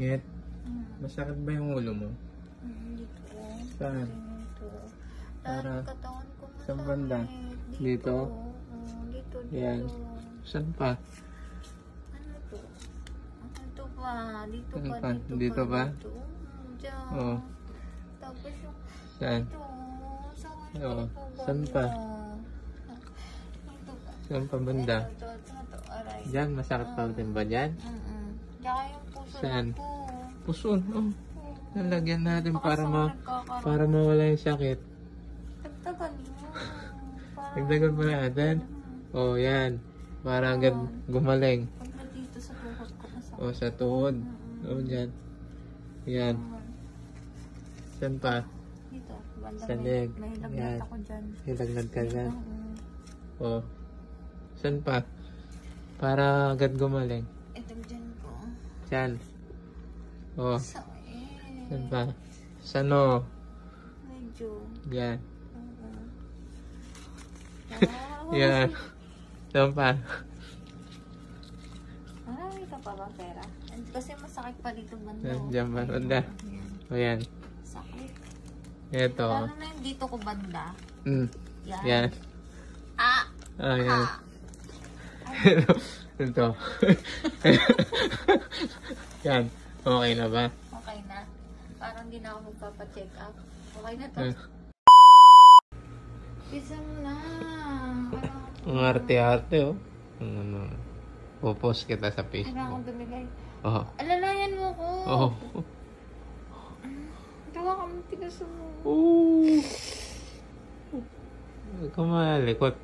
Ngit? Masakit ba yung ulo mo? Dito. Saan? Dito. Para Lahat katawan ko masakit. saan banda? Dito? Dito. Yan. Saan pa? Ano to? Ano pa? Dito Saan pa. pa? Dito pa? Dito. Diyan. Oo. Tapos yung Saan? ito. Oo. Saan pa? Saan pa banda? Ito. Aray. Diyan? Masakit pa din ba dyan? Tsaka yung puso Saan? ko. Puson. Oh. Nalagyan natin para nagkakaroon. para mawala yung sakit. Dagdagan mo. Dagdagan pa natin. Oh, yan. Para agad gumaling. Pagka dito sa tuhod ko masakit. Oh, sa tuhod. Oh, dyan. Yan. Saan pa? Dito. Banda Sa may leg. lagnat Yan. ako dyan. Hilagnad ka dyan. Oo. Oh. Saan pa? Para agad gumaling. Ito dyan ko. Dyan. Oh. Sakit. Saan pa? Saan o? Medyo. Yan. Oo. Yan. Saan pa? Ay, ito pa ba pera? Kasi masakit pa dito banda. Diyan ba? Banda. O yan. Sakit. Ito. Lalo na yung dito ko banda. Yan. Yan. Ah! Ah, yan. Ito. Yan. Okay na ba? Okay na. Parang hindi na ako magpapacheck up. Okay na to. Isa mo na. Ang arte-arte oh. Ano, popost kita sa Kailangan Facebook. akong dumigay. Oo. Alalayan mo ko. Oo. Tawa ka mo, tigas mo. Oo. Huwag ka malikot.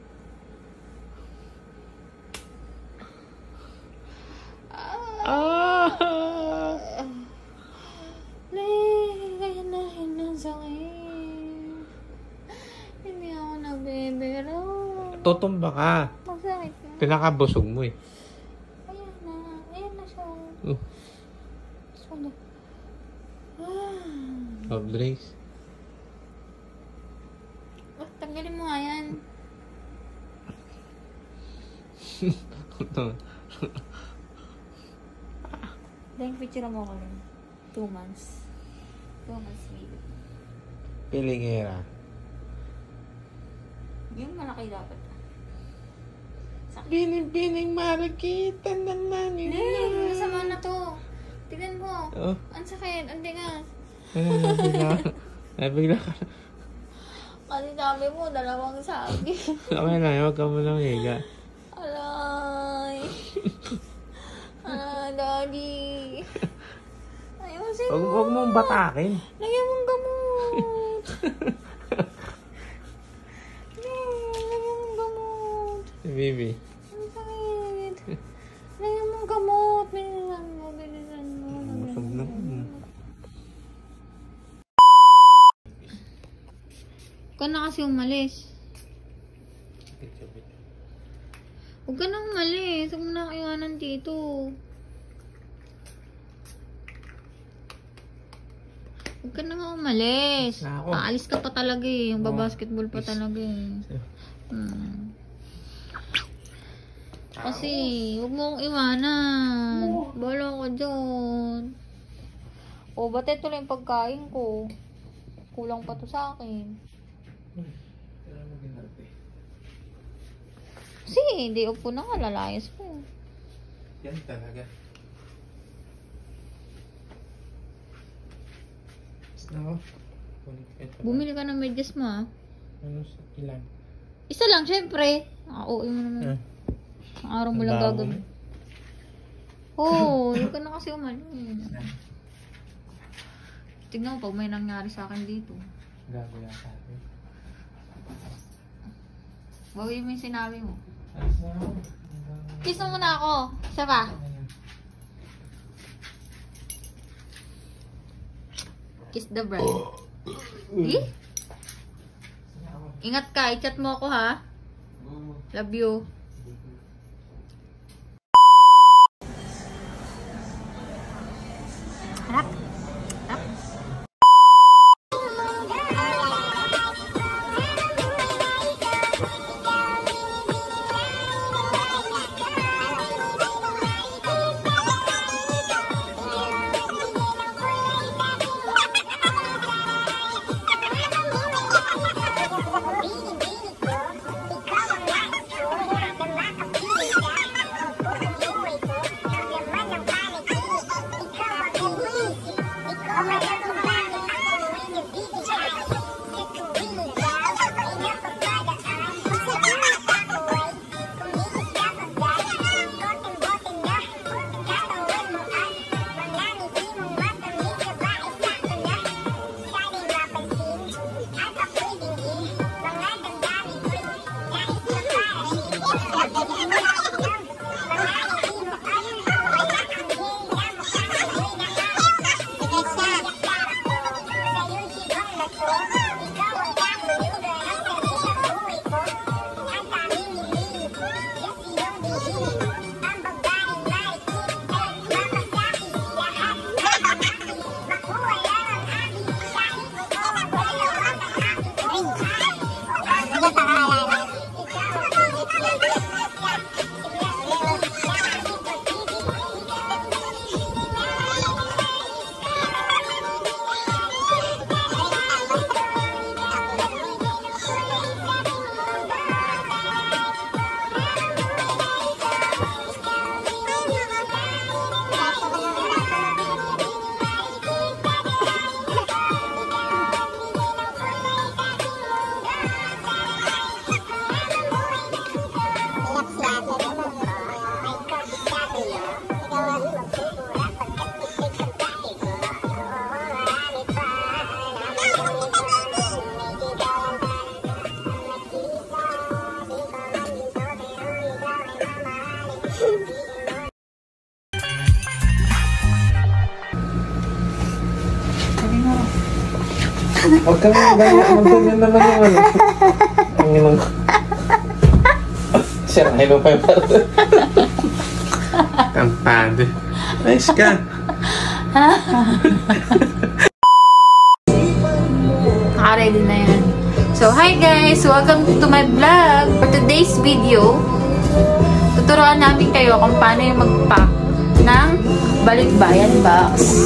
Ganyan na rin ang sakit. Hindi ako nabibiro. Tutumba ka. Masakit na. Pinakabusog mo eh. Ayan na. Ayan na siya. Sunog. Soft drinks. Tanggalin mo nga yan. Dahil picture mo ko rin. 2 months. 2 months baby. Pilingera. Yung malaki dapat. Sakit. Bining-bining marakita na nanin. Hindi, masama na to. Tignan mo. Oh. Ang sakit. Ang tingas. Nabigla ka. Kasi sabi mo, 2 sabi. Okay na, huwag ka mo lang higa. Alay. Daddy. Ayusin mo. Huwag mong batakin. Lagyan mong gamot. Lagyan mong gamot. Baby. Ang sakit. Lagyan mong gamot. Bilisan mo. Bilisan mo. Busog na. Huwag ka na kasi umalis. Huwag ka na umalis. Huwag mo na kaiwanan dito. Huwag ka na nga umalis. Ako. Paalis ka pa talaga eh. Yung babasketball pa talaga eh. Kasi, huwag mo akong iwanan. Bala ka dyan. O, ba't ito lang yung pagkain ko? Kulang pa to sa akin. Kasi, hindi upo na nga. Lalayas ko. Yan talaga. Ako. Bumili ka ng medyas mo ah. Ano ilan? Isa lang, syempre. Oo, mo naman. Ang araw mo lang gagawin. Oo, hindi ka na kasi umalis. Tignan mo pag may nangyari sa akin dito. Gago yan sa akin. Bawin mo yung sinabi mo. Alis na ako. Kiss mo muna ako. Siya pa. Kiss the bride. Eh? Ingat ka. I-chat mo ako ha. Love you. Harap. Harap. Huwag kang magganyan naman yung ano. Ang inang... Sirahin mo pa yung parto. Kampado. Nice ka. Naka-ready na yan. So, hi guys! Welcome to my vlog! For today's video, tuturuan namin kayo kung paano yung mag-pack ng balikbayan box.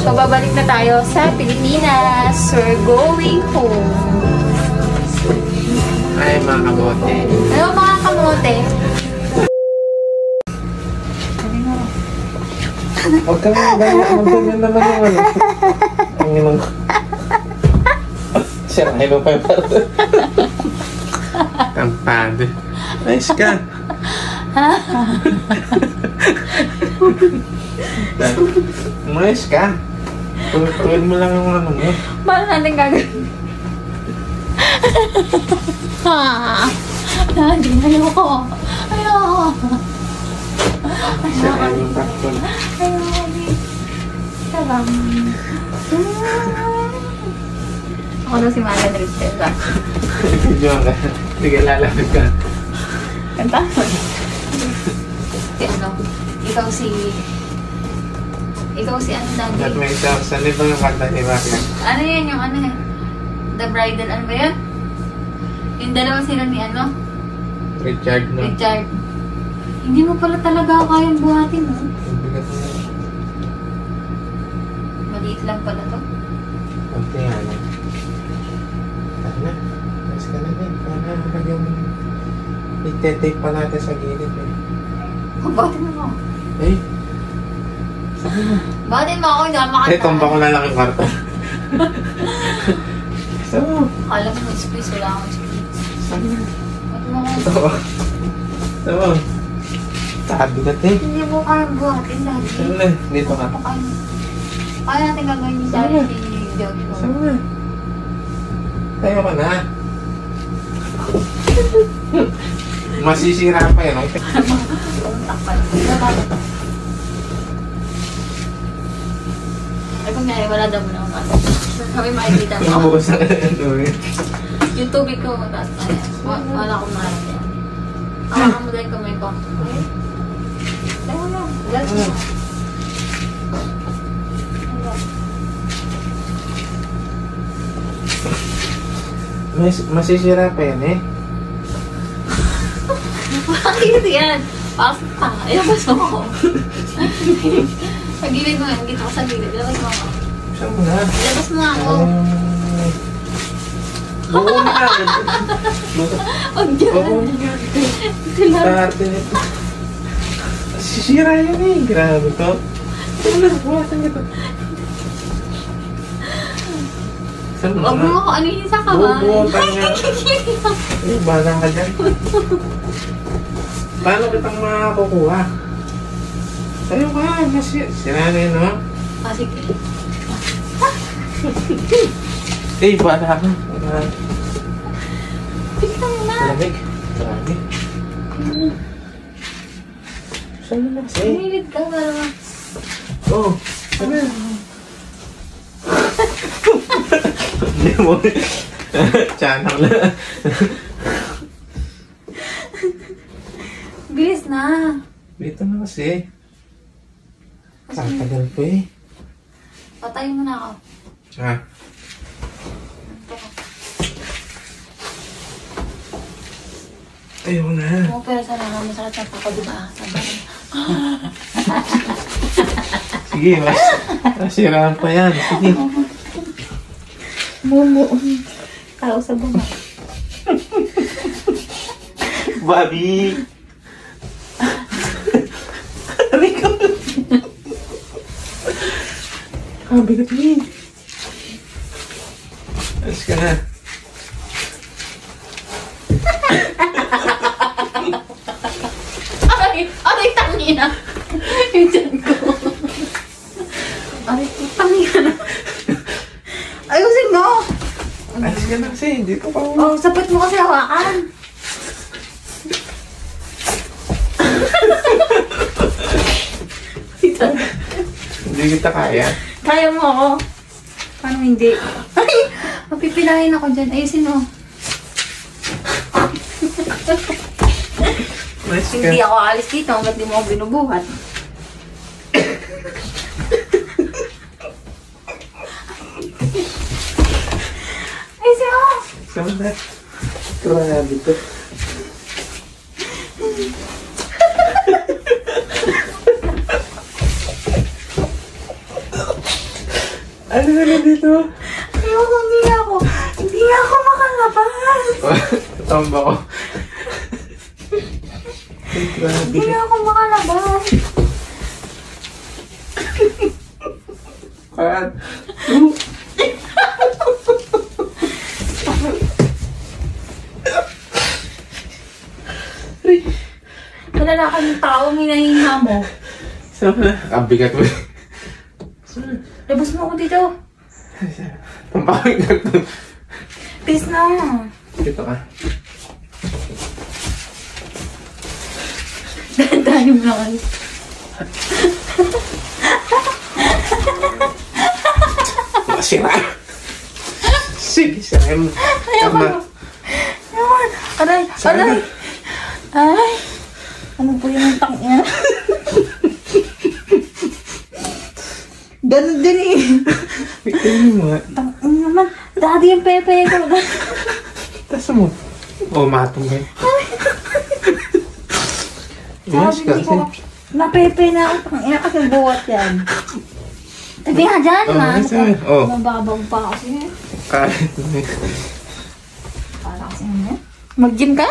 So, babalik na tayo sa Pilipinas. We're going home. Ay, mga kamote. Ano mga kamote? Huwag kang magganyan naman yung ano. Ang inang... Sirahin mo pa yung parto. Kampado. Nice ka. Nice ka. Tuwid mo lang yung ano mo. Paano natin gagawin? Hindi na ayoko. Ayoko. Sirahin yung parto. Ayoko. Sarang. Ako na si Mara Tristeza. Video ka. Sige, lalapit ka. Kanta mo. Si ano? Ikaw si ano dati? At may isa, saan ba yung kanta ni Bakya? Ano yan yung ano eh? The Bridal, ano ba yun? Yung dalawa sila ni ano? Richard, no? Richard. Hindi mo pala talaga kayang buhatin, no? Bigat mo. Maliit lang pala to. Kunti nga lang. Tara na. Mas ka na din. Para kapag yung itetape pa natin sa gilid eh. Batin mo ako. Eh? Sabi mo. Batin mo ako, hindi ako makanta. Eh, tumba ko na lang yung karta. Sabi mo. Akala mo may space, wala akong space. Sabi mo. Batin mo ako. Oo. Sabi mo. Sabi ka te. Hindi mo kayang buhatin dati. Sabi na. Dito ka. Kaya natin gagawin yung dati ni Jogi ko. Sabi mo. Tayo ka na. Masisira pa yun. Takpan. Ay, kung nga, wala daw mo na ako. Kami makikita mo. Nabukas na doon. Yung tubig ko, mataas na yan. Wala akong maharap yan. Hawakan mo dahil kamay ko. Okay? Dahil lang. Dahil mo. Masisira pa yan eh. Bakit yan? Pasok ka. Ilabas mo ako. Sa gilid mo yan. Dito ko sa gilid. Ilabas mo ako. Saan mo na? Ilabas mo ako. Buo na ka. Huwag dyan. Buo na ka. Tarte nito. Sisira yan eh. Grabe to. Saan na? Buwasan nito. Saan mo Huwag mo na? ako anuhin sa kamay. Bubuotan niya. Eh, bala ka dyan. Paano kitang makakukuha? Tayo ka. Sira na yun, no? Ah, sige. Eh, bala ka. Tignan mo na. Malamig. Malamig. Saan mo na kasi? Pumilid ka para ma... Oo. Ano yun? Hindi mo. Channel na. Bilis na. Dito na kasi. Katagal po eh. Patayin mo na ako. Ah. Ayaw na. Oo, pero sana nga masakit na ako, diba? Sabi. Sige, masiraan pa yan. Sige. Mumu. Tao sa baba. Bobby! Aray ko! Bigat yun. Alas ka na. Aray, tangina. Yung dyan ko. Aray, tangina. Ayusin mo. Alas ka na kasi, hindi ko pa Oh, sapit mo kasi hawakan. Hindi kita kaya. Kaya mo ako. Paano hindi? Ay! pipilahin ako dyan. Ayusin mo. Mas ka. Hindi ako alis dito hanggat di mo ako binubuhat. Ayusin mo. Sama na. Grabe to. Ano na dito? Ayoko, hindi ako makalabas. Tamba ko. Ay, grabe. Hindi ako makalabas. Kat. Malala ka ng tao, hinahinga mo. Sama na. Kabigat mo. Labas mo ako dito. Pampawin ka to. Peace na. Dito ka. Dahan-dahan mo lang kayo. Masira. Sige, sirahin mo. Ayoko. Ayoko. Aray. Aray. Ay. Ano po yung tang niya? Ganun din eh. Ikaw mo nga. Tang naman. Dati yung pepe ko. Taas mo. Oo, matong ba yun? Mas Sabi kasi. ko, napepe na ako. Tang ina kasi buhat yan. Tabi nga dyan, Oh, man. nice, man. Oh. Mababag pa kasi. Kahit mo. Para kasi ano. Mag-gym ka?